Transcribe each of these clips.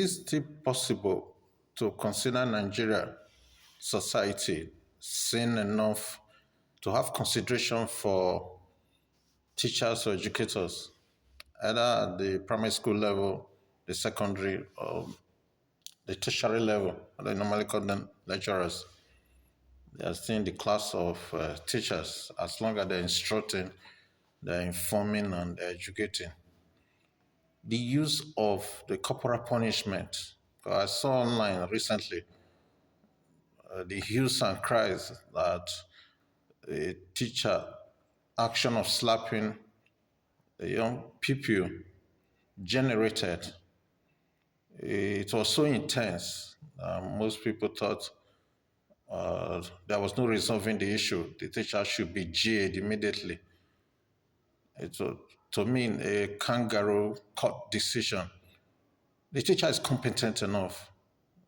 it still possible to consider Nigeria society sane enough to have consideration for teachers or educators, either at the primary school level, the secondary, or the tertiary level? They normally call them lecturers. They are still in the class of teachers as long as they're instructing, they're informing, and they're educating. The use of the corporal punishment. I saw online recently the hues and cries that a teacher action of slapping a young pupil generated. It was so intense. Most people thought there was no resolving the issue. The teacher should be jailed immediately. It was, to me, a kangaroo court decision. The teacher is competent enough.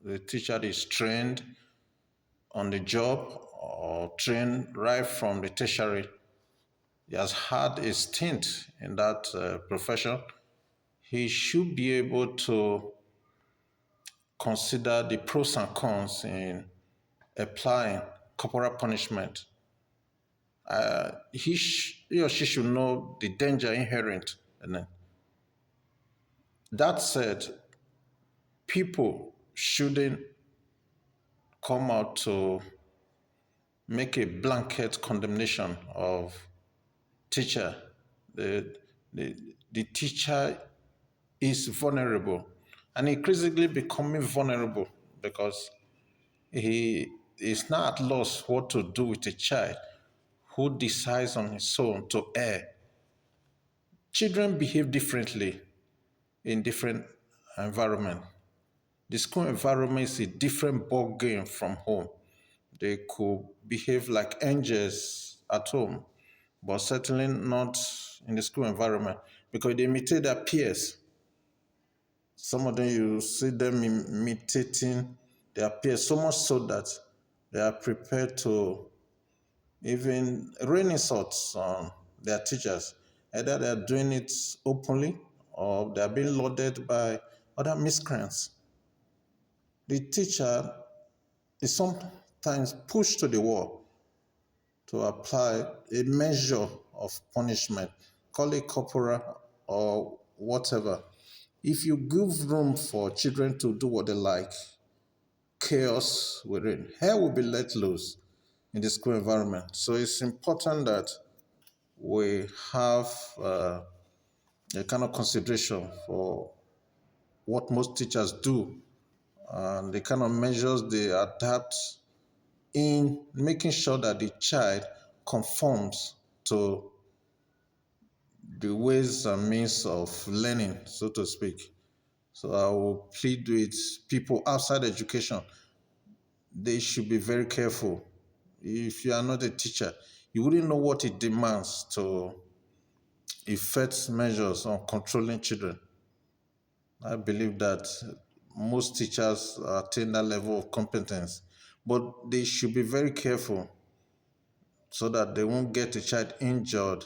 The teacher is trained on the job or trained right from the tertiary. He has had a stint in that profession. He should be able to consider the pros and cons in applying corporal punishment. He or she should know the danger inherent in it. That said, people shouldn't come out to make a blanket condemnation of teacher. The teacher is vulnerable and increasingly becoming vulnerable because he is now at loss what to do with a child who decides on his own to err. Children behave differently in different environments. The school environment is a different ball game from home. They could behave like angels at home, but certainly not in the school environment because they imitate their peers. Some of them, you see them imitating their peers so much so that they are prepared to even rain insults on their teachers. Either they are doing it openly or they are being lauded by other miscreants. The teacher is sometimes pushed to the wall to apply a measure of punishment, call it corporal or whatever. If you give room for children to do what they like, chaos will reign. Hell will be let loose in the school environment. So it's important that we have a kind of consideration for what most teachers do and the kind of measures they adapt in making sure that the child conforms to the ways and means of learning, so to speak. So I will plead with people outside education. They should be very careful. If you are not a teacher, you wouldn't know what it demands to effect measures on controlling children. I believe that most teachers attain that level of competence, but they should be very careful so that they won't get a child injured,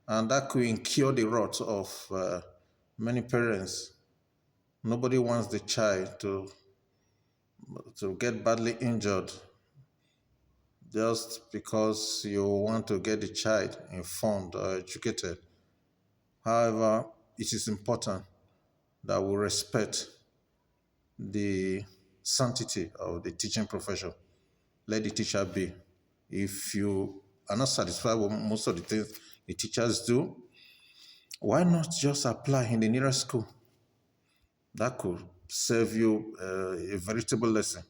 and that could incur the wrath of many parents. Nobody wants the child to get badly injured just because you want to get the child informed or educated. However, it is important that we respect the sanctity of the teaching profession. Let the teacher be. If you are not satisfied with most of the things the teachers do, why not just apply in the nearest school? That could serve you a veritable lesson.